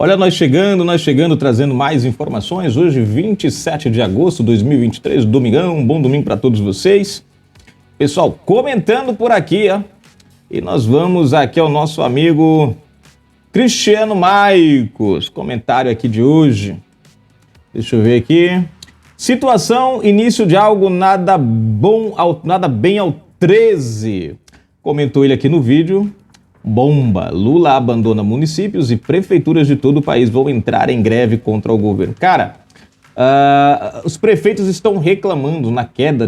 Olha, nós chegando, trazendo mais informações. Hoje, 27 de agosto de 2023, domingão, um bom domingo para todos vocês. Pessoal, comentando por aqui, ó. E nós vamos aqui ao nosso amigo Cristiano Maicos. Comentário aqui de hoje. Deixa eu ver aqui. Situação, início de algo nada bem ao 13. Comentou ele aqui no vídeo. Bomba. Lula abandona municípios e prefeituras de todo o país vão entrar em greve contra o governo. Cara, os prefeitos estão reclamando na queda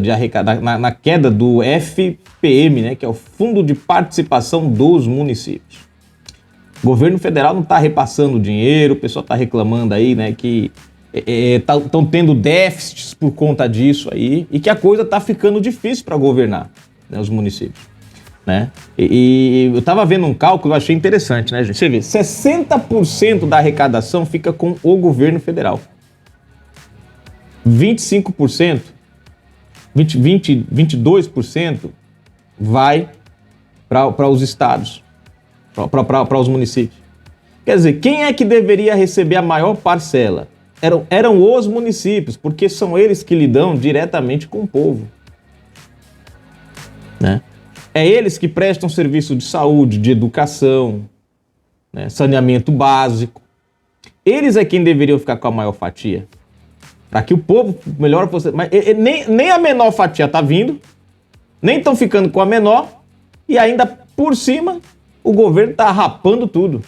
na queda do FPM, né, que é o Fundo de Participação dos Municípios. O governo federal não está repassando dinheiro, o pessoal está reclamando aí, né, que estão tendo déficits por conta disso aí e que a coisa está ficando difícil para governar, né, os municípios. Né? E eu estava vendo um cálculo, eu achei interessante, né, gente? Você vê, 60% da arrecadação fica com o governo federal. 25%, 22% vai para os estados, para os municípios. Quer dizer, quem é que deveria receber a maior parcela? Eram os municípios, porque são eles que lidam diretamente com o povo. Né? É eles que prestam serviço de saúde, de educação, né, saneamento básico. Eles é quem deveriam ficar com a maior fatia. Para que o povo melhor fosse... Mas nem a menor fatia está vindo, nem estão ficando com a menor, e ainda por cima o governo está rapando tudo.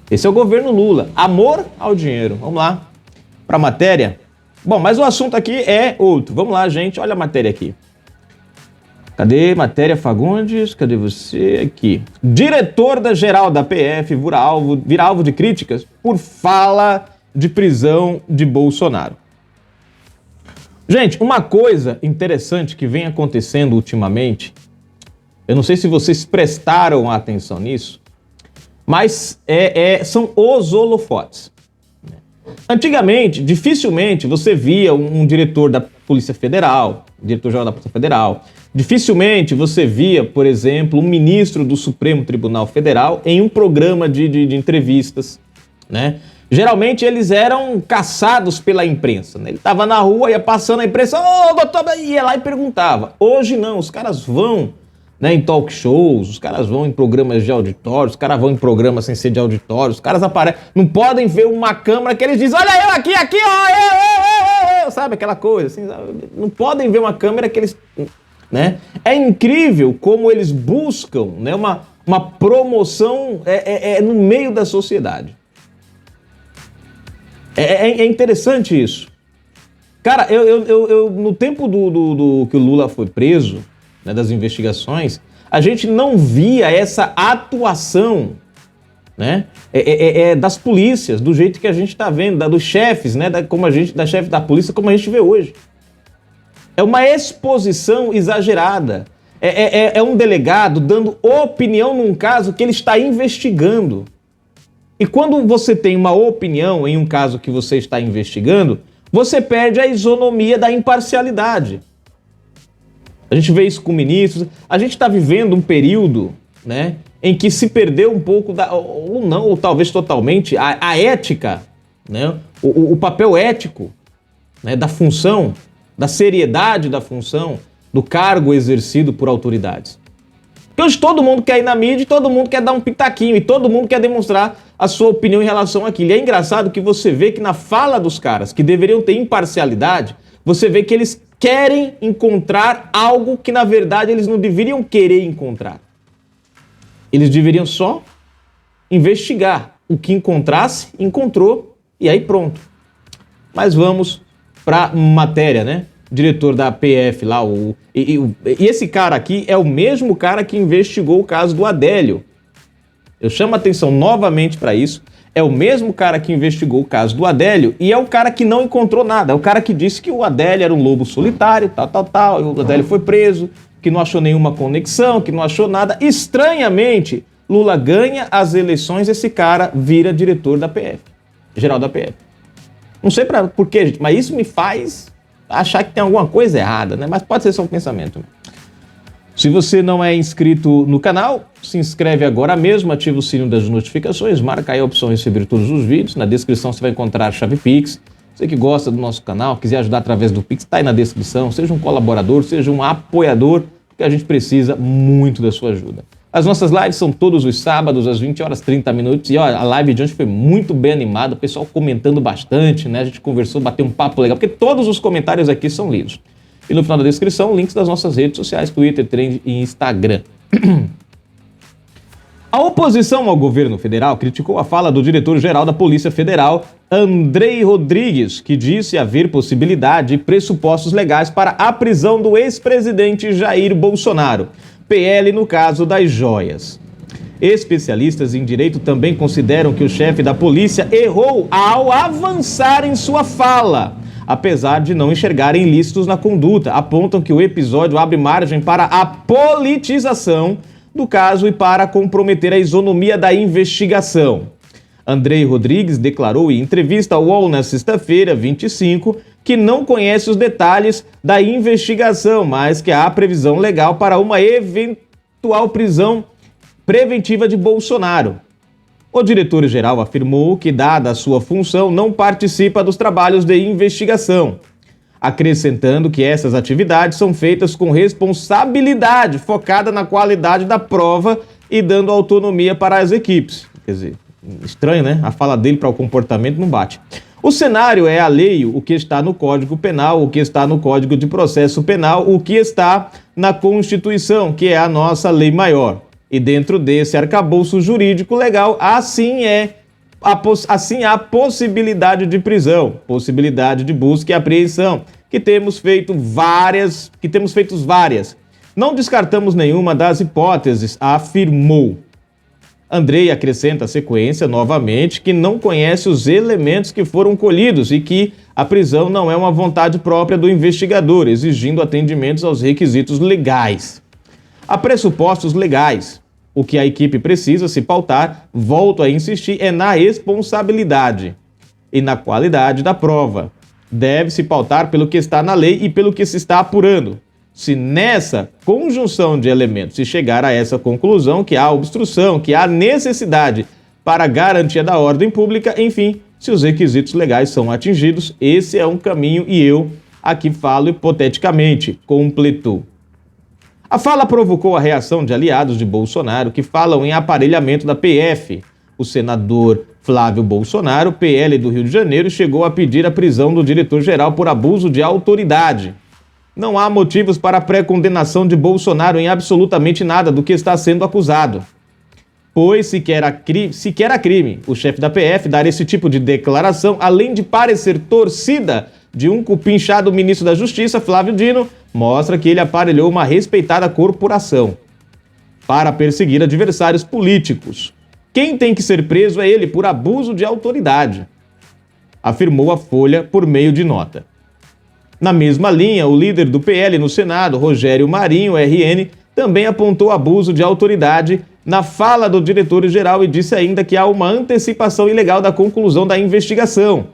Esse é o governo Lula. Amor ao dinheiro. Vamos lá para a matéria. Bom, mas o assunto aqui é outro. Vamos lá, gente. Olha a matéria aqui. Cadê? Matéria Fagundes, cadê você? Aqui. Diretor-geral da PF vira alvo de críticas por fala de prisão de Bolsonaro. Gente, uma coisa interessante que vem acontecendo ultimamente, eu não sei se vocês prestaram atenção nisso, mas são os holofotes. Antigamente, dificilmente você via um diretor da Polícia Federal, diretor-geral da Polícia Federal. Dificilmente você via, por exemplo, um ministro do Supremo Tribunal Federal em um programa de entrevistas, né? Geralmente eles eram caçados pela imprensa, né? Ele estava na rua, ia passando a imprensa, ô doutor, ia lá e perguntava. Hoje não, os caras vão, né, em talk shows, os caras vão em programas de auditório, os caras vão em programas sem ser de auditório, os caras aparecem, não podem ver uma câmera que eles dizem, olha eu aqui, ó, eu, sabe, aquela coisa, assim, sabe? Não podem ver uma câmera que eles... Né? É incrível como eles buscam, né, uma promoção no meio da sociedade. É interessante isso. Cara, eu no tempo do que o Lula foi preso, né, das investigações, a gente não via essa atuação, né, das polícias, do jeito que a gente está vendo, dos chefes, né, da chefe da polícia, como a gente vê hoje. É uma exposição exagerada. É um delegado dando opinião num caso que ele está investigando. E quando você tem uma opinião em um caso que você está investigando, você perde a isonomia da imparcialidade. A gente vê isso com ministros. A gente está vivendo um período, né, em que se perdeu um pouco, ou não, ou talvez totalmente, a ética, né, o papel ético, né, da função, da seriedade da função, do cargo exercido por autoridades. Porque hoje todo mundo quer ir na mídia, todo mundo quer dar um pitaquinho e todo mundo quer demonstrar a sua opinião em relação àquilo. E é engraçado que você vê que na fala dos caras que deveriam ter imparcialidade, você vê que eles querem encontrar algo que na verdade eles não deveriam querer encontrar. Eles deveriam só investigar. O que encontrasse, encontrou e aí pronto. Mas vamos para matéria, né? Diretor da PF lá, e esse cara aqui é o mesmo cara que investigou o caso do Adélio. Eu chamo a atenção novamente para isso. É o mesmo cara que investigou o caso do Adélio e é o cara que não encontrou nada. É o cara que disse que o Adélio era um lobo solitário, tal, e o Adélio foi preso, que não achou nenhuma conexão, que não achou nada. Estranhamente, Lula ganha as eleições, esse cara vira diretor da PF, geral da PF. Não sei por quê, gente, mas isso me faz achar que tem alguma coisa errada, né? Mas pode ser só um pensamento. Se você não é inscrito no canal, se inscreve agora mesmo, ativa o sininho das notificações, marca aí a opção receber todos os vídeos. Na descrição você vai encontrar a chave Pix. Você que gosta do nosso canal, quiser ajudar através do Pix, está aí na descrição. Seja um colaborador, seja um apoiador, porque a gente precisa muito da sua ajuda. As nossas lives são todos os sábados, às 20 horas 30 minutos. E ó, a live de hoje foi muito bem animada, o pessoal comentando bastante, né? A gente conversou, bateu um papo legal, porque todos os comentários aqui são lidos. E no final da descrição, links das nossas redes sociais, Twitter, Trend e Instagram. A oposição ao governo federal criticou a fala do diretor-geral da Polícia Federal, Andrei Rodrigues, que disse haver possibilidade e pressupostos legais para a prisão do ex-presidente Jair Bolsonaro, PL no caso das joias. Especialistas em direito também consideram que o chefe da polícia errou ao avançar em sua fala, apesar de não enxergarem ilícitos na conduta. Apontam que o episódio abre margem para a politização do caso e para comprometer a isonomia da investigação. Andrei Rodrigues declarou em entrevista ao UOL na sexta-feira, 25, que não conhece os detalhes da investigação, mas que há previsão legal para uma eventual prisão preventiva de Bolsonaro. O diretor-geral afirmou que, dada a sua função, não participa dos trabalhos de investigação, acrescentando que essas atividades são feitas com responsabilidade, focada na qualidade da prova e dando autonomia para as equipes. Quer dizer, estranho, né? A fala dele para o comportamento não bate. O cenário é alheio o que está no Código Penal, o que está no Código de Processo Penal, o que está na Constituição, que é a nossa lei maior. E dentro desse arcabouço jurídico legal, assim há possibilidade de prisão, possibilidade de busca e apreensão, que temos feito várias. Não descartamos nenhuma das hipóteses, afirmou. Andrei acrescenta a sequência, novamente, que não conhece os elementos que foram colhidos e que a prisão não é uma vontade própria do investigador, exigindo atendimentos aos requisitos legais. Há pressupostos legais. O que a equipe precisa se pautar, volto a insistir, é na responsabilidade e na qualidade da prova. Deve se pautar pelo que está na lei e pelo que se está apurando. Se nessa conjunção de elementos se chegar a essa conclusão que há obstrução, que há necessidade para a garantia da ordem pública, enfim, se os requisitos legais são atingidos, esse é um caminho e eu aqui falo hipoteticamente, completou. A fala provocou a reação de aliados de Bolsonaro que falam em aparelhamento da PF. O senador Flávio Bolsonaro, PL do Rio de Janeiro, chegou a pedir a prisão do diretor-geral por abuso de autoridade. Não há motivos para a pré-condenação de Bolsonaro em absolutamente nada do que está sendo acusado. Pois sequer a crime o chefe da PF dar esse tipo de declaração, além de parecer torcida de um cupinchado ministro da Justiça, Flávio Dino, mostra que ele aparelhou uma respeitada corporação para perseguir adversários políticos. Quem tem que ser preso é ele por abuso de autoridade, afirmou a Folha por meio de nota. Na mesma linha, o líder do PL no Senado, Rogério Marinho, RN, também apontou abuso de autoridade na fala do diretor-geral e disse ainda que há uma antecipação ilegal da conclusão da investigação.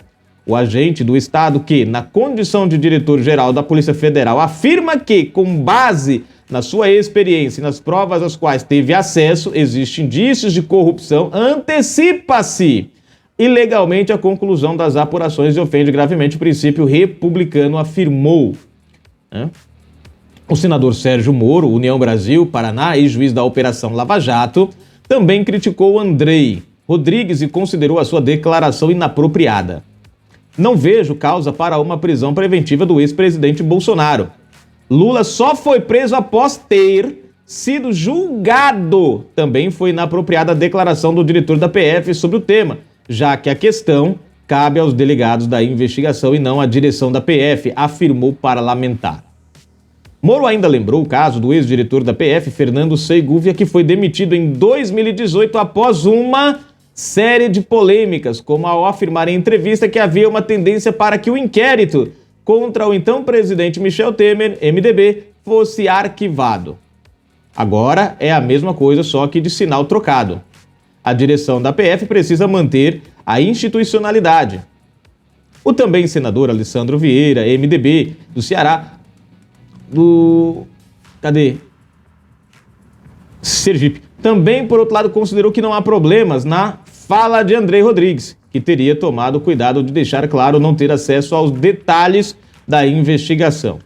O agente do Estado que, na condição de diretor-geral da Polícia Federal, afirma que, com base na sua experiência e nas provas às quais teve acesso, existem indícios de corrupção, antecipa-se ilegalmente a conclusão das apurações e ofende gravemente o princípio republicano, afirmou. O senador Sérgio Moro, União Brasil, Paraná, ex-juiz da Operação Lava Jato, também criticou Andrei Rodrigues e considerou a sua declaração inapropriada. Não vejo causa para uma prisão preventiva do ex-presidente Bolsonaro. Lula só foi preso após ter sido julgado. Também foi inapropriada a declaração do diretor da PF sobre o tema, já que a questão cabe aos delegados da investigação e não à direção da PF, afirmou parlamentar. Moro ainda lembrou o caso do ex-diretor da PF, Fernando Segovia, que foi demitido em 2018 após uma série de polêmicas, como ao afirmar em entrevista que havia uma tendência para que o inquérito contra o então presidente Michel Temer, MDB, fosse arquivado. Agora é a mesma coisa, só que de sinal trocado. A direção da PF precisa manter a institucionalidade. O também senador Alessandro Vieira, MDB, do Ceará, Sergipe. Também, por outro lado, considerou que não há problemas na fala de Andrei Rodrigues, que teria tomado cuidado de deixar claro não ter acesso aos detalhes da investigação.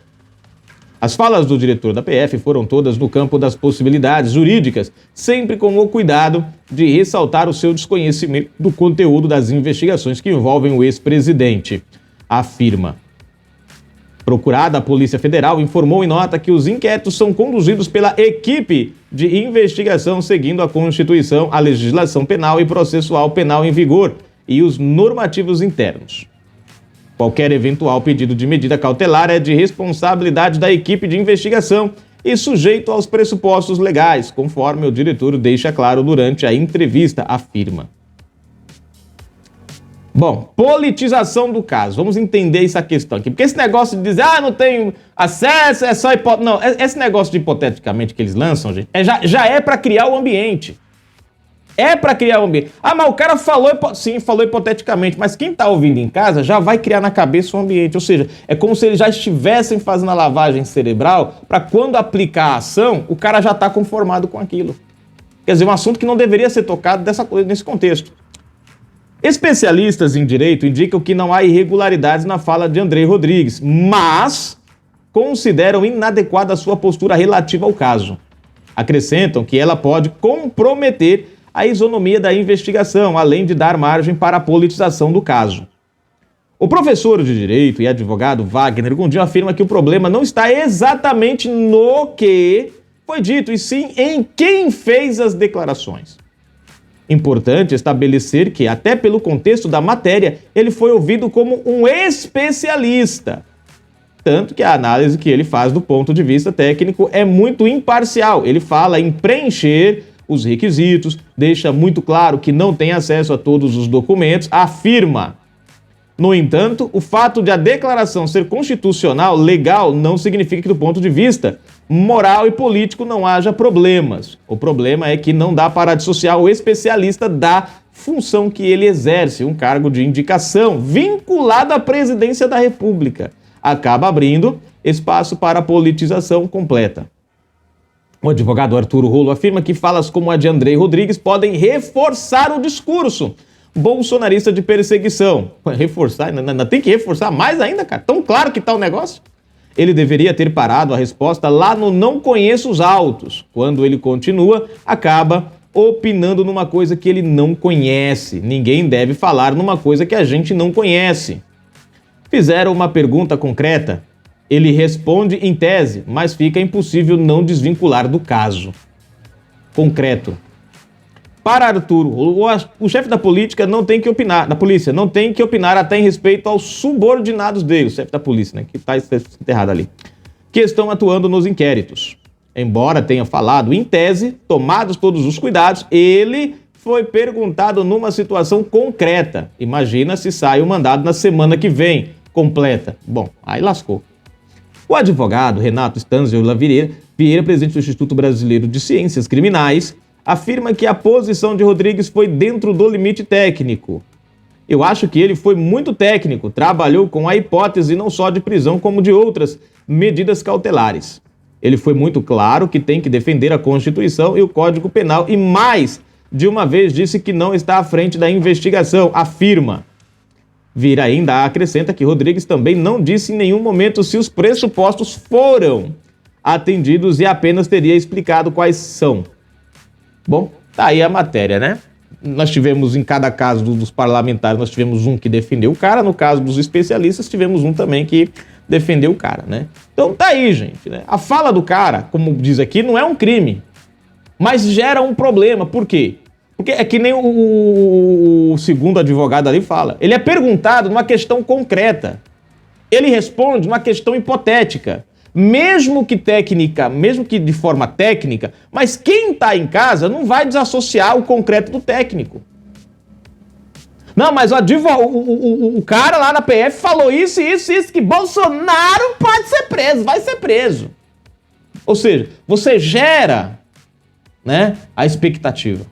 As falas do diretor da PF foram todas no campo das possibilidades jurídicas, sempre com o cuidado de ressaltar o seu desconhecimento do conteúdo das investigações que envolvem o ex-presidente, afirma. Procurada, a Polícia Federal informou em nota que os inquéritos são conduzidos pela equipe de investigação seguindo a Constituição, a legislação penal e processual penal em vigor e os normativos internos. Qualquer eventual pedido de medida cautelar é de responsabilidade da equipe de investigação e sujeito aos pressupostos legais, conforme o diretor deixa claro durante a entrevista, afirma. Bom, politização do caso. Vamos entender essa questão aqui. Porque esse negócio de dizer, não tenho acesso, é só hipotético. Não, esse negócio de hipoteticamente que eles lançam, gente, já é para criar o ambiente. É para criar o ambiente. Mas o cara falou, sim, falou hipoteticamente, mas quem tá ouvindo em casa já vai criar na cabeça o ambiente. Ou seja, é como se eles já estivessem fazendo a lavagem cerebral para quando aplicar a ação, o cara já tá conformado com aquilo. Quer dizer, um assunto que não deveria ser tocado nesse contexto. Especialistas em direito indicam que não há irregularidades na fala de Andrei Rodrigues, mas consideram inadequada a sua postura relativa ao caso. Acrescentam que ela pode comprometer a isonomia da investigação, além de dar margem para a politização do caso. O professor de Direito e advogado Wagner Gondim afirma que o problema não está exatamente no que foi dito, e sim em quem fez as declarações. Importante estabelecer que, até pelo contexto da matéria, ele foi ouvido como um especialista. Tanto que a análise que ele faz do ponto de vista técnico é muito imparcial. Ele fala em preencher os requisitos, deixa muito claro que não tem acesso a todos os documentos, afirma. No entanto, o fato de a declaração ser constitucional, legal, não significa que do ponto de vista moral e político não haja problemas. O problema é que não dá para dissociar o especialista da função que ele exerce, um cargo de indicação vinculado à presidência da República. Acaba abrindo espaço para a politização completa. O advogado Arturo Rolo afirma que falas como a de Andrei Rodrigues podem reforçar o discurso bolsonarista de perseguição. Reforçar, ainda tem que reforçar mais ainda, cara. Tão claro que tá o negócio. Ele deveria ter parado a resposta lá no não conheço os autos. Quando ele continua, acaba opinando numa coisa que ele não conhece. Ninguém deve falar numa coisa que a gente não conhece. Fizeram uma pergunta concreta. Ele responde em tese, mas fica impossível não desvincular do caso. Concreto. Para Arturo, o chefe da política não tem que opinar, da polícia, não tem que opinar até em respeito aos subordinados dele, o chefe da polícia, né, que está enterrado ali, que estão atuando nos inquéritos. Embora tenha falado em tese, tomados todos os cuidados, ele foi perguntado numa situação concreta. Imagina se sai o mandado na semana que vem, completa. Bom, aí lascou. O advogado Renato Stanzio Vieira, presidente do Instituto Brasileiro de Ciências Criminais, afirma que a posição de Rodrigues foi dentro do limite técnico. Eu acho que ele foi muito técnico, trabalhou com a hipótese não só de prisão como de outras medidas cautelares. Ele foi muito claro que tem que defender a Constituição e o Código Penal e mais de uma vez disse que não está à frente da investigação, afirma. Vieira ainda acrescenta que Rodrigues também não disse em nenhum momento se os pressupostos foram atendidos e apenas teria explicado quais são. Bom, tá aí a matéria, né? Nós tivemos em cada caso dos parlamentares, nós tivemos um que defendeu o cara, no caso dos especialistas tivemos um também que defendeu o cara, né? Então tá aí, gente, né? A fala do cara, como diz aqui, não é um crime, mas gera um problema. Por quê? Porque é que nem o segundo advogado ali fala. Ele é perguntado numa questão concreta. Ele responde numa questão hipotética. Mesmo que de forma técnica, mas quem está em casa não vai desassociar o concreto do técnico. Não, mas o cara lá na PF falou isso, que Bolsonaro pode ser preso, vai ser preso. Ou seja, você gera, né, a expectativa.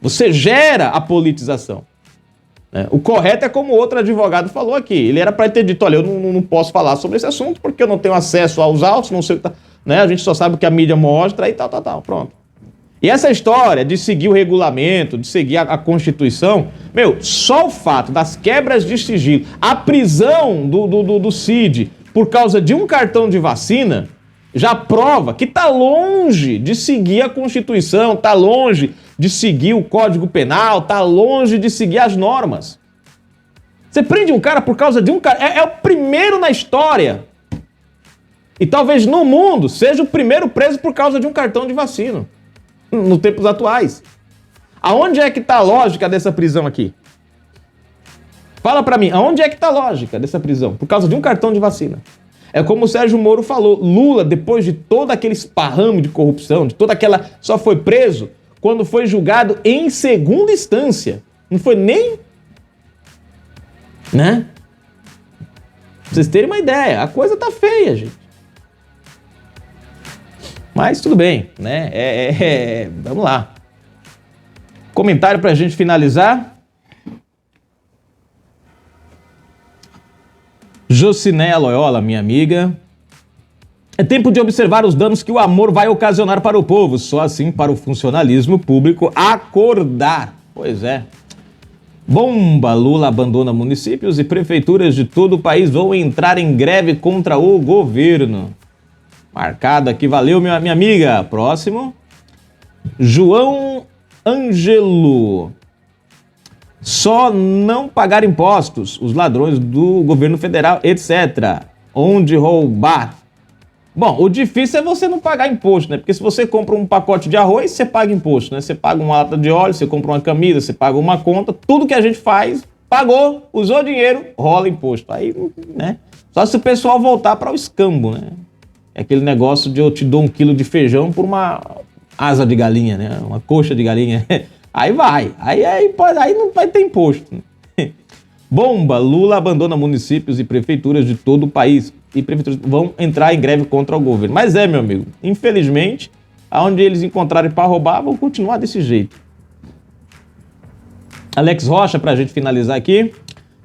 Você gera a politização. O correto é como outro advogado falou aqui. Ele era para ter dito, olha, eu não posso falar sobre esse assunto porque eu não tenho acesso aos autos, não sei o que tá, né? A gente só sabe o que a mídia mostra e tal. Pronto. E essa história de seguir o regulamento, de seguir a Constituição, só o fato das quebras de sigilo, a prisão do Cid por causa de um cartão de vacina, já prova que está longe de seguir a Constituição, está longe de seguir o Código Penal, está longe de seguir as normas. Você prende um cara por causa de um cara... É o primeiro na história. E talvez no mundo seja o primeiro preso por causa de um cartão de vacina. Nos tempos atuais. Aonde é que está a lógica dessa prisão aqui? Fala pra mim, aonde é que está a lógica dessa prisão? Por causa de um cartão de vacina. É como o Sérgio Moro falou, Lula, depois de todo aquele esparrame de corrupção, de toda aquela... Só foi preso quando foi julgado em segunda instância. Não foi nem... Né? Pra vocês terem uma ideia, a coisa tá feia, gente. Mas tudo bem, né? Vamos lá. Comentário pra gente finalizar. Jocinéia Loyola, minha amiga. É tempo de observar os danos que o amor vai ocasionar para o povo. Só assim para o funcionalismo público acordar. Pois é. Bomba! Lula abandona municípios e prefeituras de todo o país vão entrar em greve contra o governo. Marcado aqui, valeu, minha amiga. Próximo. João Ângelo. Só não pagar impostos, os ladrões do governo federal, etc. Onde roubar? Bom, o difícil é você não pagar imposto, né? Porque se você compra um pacote de arroz, você paga imposto, né? Você paga uma lata de óleo, você compra uma camisa, você paga uma conta, tudo que a gente faz, pagou, usou dinheiro, rola imposto. Aí, né? Só se o pessoal voltar para o escambo, né? É aquele negócio de eu te dou 1 quilo de feijão por uma asa de galinha, né? Uma coxa de galinha. Aí vai. Aí não vai ter imposto. Bomba. Lula abandona municípios e prefeituras de todo o país. E prefeituras vão entrar em greve contra o governo. Mas meu amigo, infelizmente, aonde eles encontrarem para roubar, vão continuar desse jeito. Alex Rocha, pra gente finalizar aqui.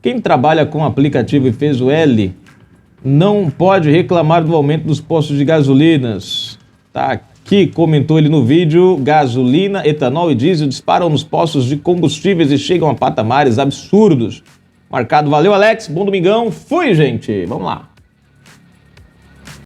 Quem trabalha com aplicativo e fez o L não pode reclamar do aumento dos postos de gasolinas. Tá aqui, comentou ele no vídeo. Gasolina, etanol e diesel disparam nos postos de combustíveis e chegam a patamares absurdos. Marcado, valeu, Alex. Bom domingão. Fui, gente. Vamos lá.